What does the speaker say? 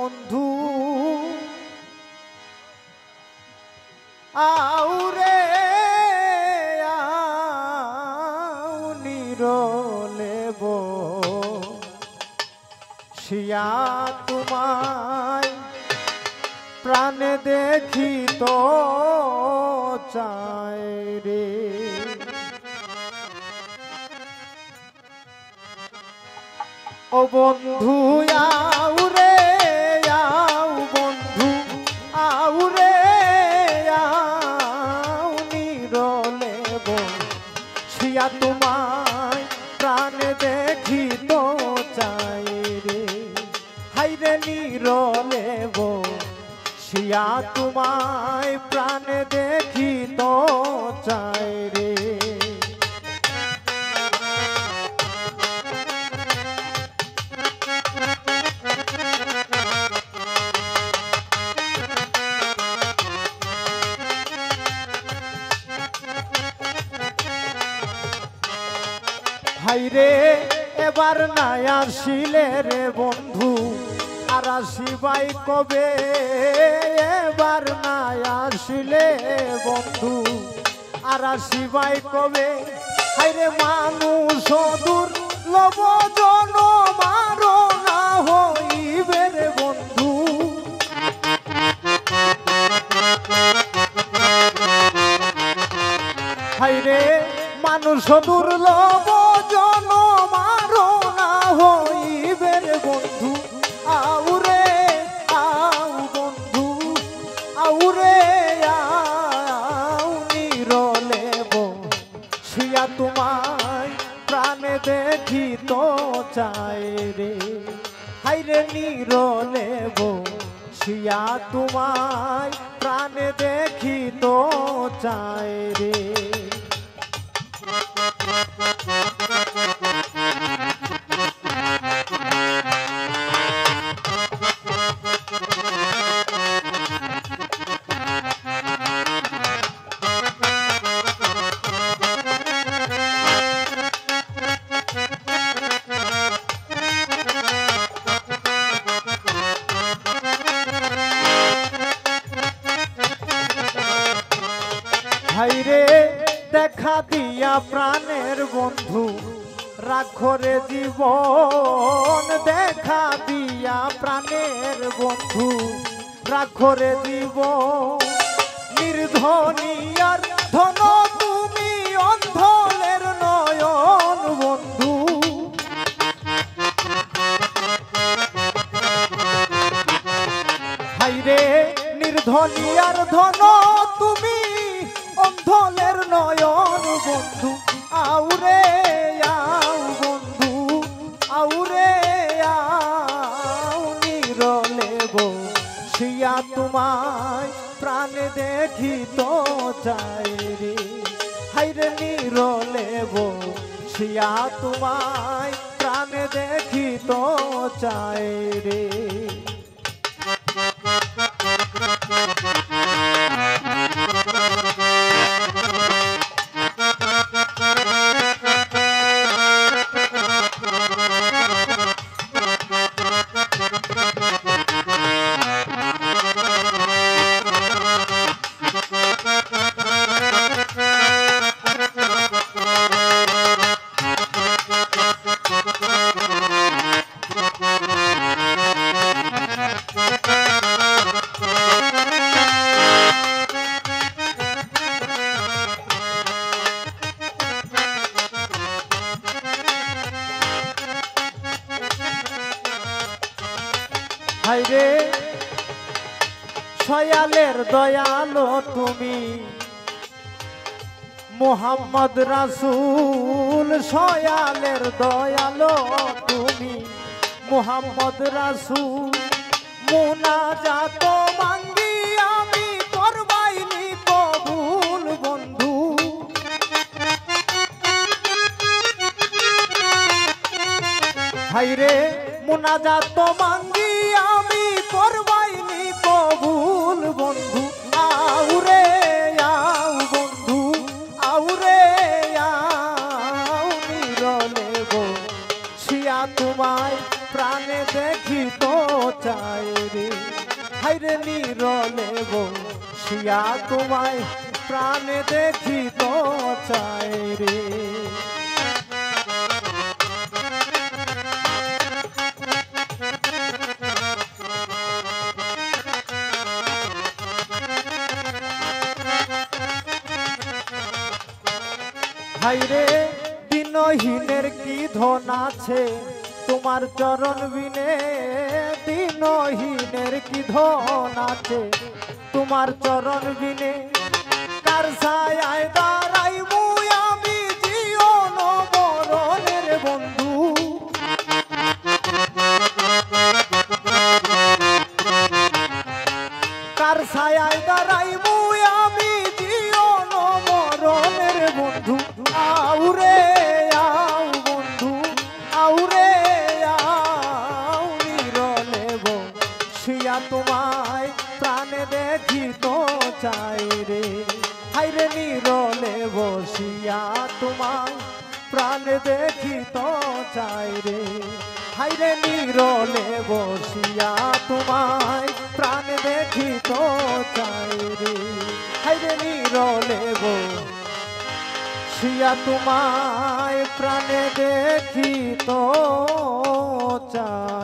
বন্ধু আউরে আউ নিরলেব শিয়া তোমায় প্রাণে দেখি তো চাই রে। ও বন্ধু আউরে আউ বন্ধু আউরে আউ নিরলেব শিয়া তোমায় প্রাণে দেখি তো চাই রে। হাইরে নিরলেব শিয়া তোমায় প্রাণে দেখি তো চাই রে। হাইরে এবার নাই আসিলে রে বন্ধু আর আসিবাই কবে। এবার নাই আসিলে বন্ধু আর আসিবাই কবে। হাইরে মানুষ দূর লব জন মারো না হইবে রে বন্ধু। হাইরে মানুষ দুর্লভ জন মারো না হইবে রে বন্ধু। আউরে আউ বন্ধু আউরে আউ নিরলেব শিয়া তোমায় প্রাণে দেখি তো চাই রে। হাইরে নিরলেব শিয়া তোমায় প্রাণে দেখি তো চাই রে। হাইরে দেখা দিয়া প্রাণের বন্ধু রাখরে জীবন। দেখা দিয়া প্রাণের বন্ধু রাখরে জীবন। নির্ধনিয়ার ধন তুমি অন্ধলের নয়ন বন্ধু। হাইরে নির্ধনিয়ার ধন তুমি অন্ধলের নয়ন বন্ধু। আউরে আউ বন্ধু আউরে আউ নিরলেব শিয়া তোমায় প্রাণে দেখি তো চাই রে। হাইরে নিরলেব শিয়া তোমায় প্রাণে দেখি তো চাই রে। হাইরে সয়ালের দয়ালো তুমি মুহাম্মদ রাসূল। সয়ালের দয়ালো তুমি মুহাম্মদ রাসূল। মুনাজাত মাঙ্গি আমি করবাইনি কবুল বন্ধু। হাইরে মুনাজাত মাঙ্গি আমি করবাইনি কবুল বন্ধু। আউরে আউ বন্ধু আউরে আউ নিরলেব শিয়া তোমায় প্রাণে দেখি তো চাই রে, হাইরে নিরলে বসিয়া তোমায় প্রাণে দেখিতে চাই রে। হাইরে দিনহীনের কি ধন আছে তোমার চরণ বিনে, দিনহীনের কি ধন আছে তোমার চরণ বিনে, কার ছায়ায় দাঁড়াইবো আমি জীবন মরণের বন্ধু, কার ছায়ায় দাঁড়াইবো আমি জীবন মরণের বন্ধু। আউরে আউ বন্ধু, আউরে আউ নিরলে বসিয়া তোমায় প্রাণে দেখিতে চাই রে, হাইরে নিরলে বসিয়া তোমায় প্রাণে দেখিতে চাই রে, হাইরে নিরলে বসিয়া তোমায় প্রাণে দেখিতে চাই রে, হাইরে নিরলে বসিয়া তোমায় প্রাণে দেখিতে চাই।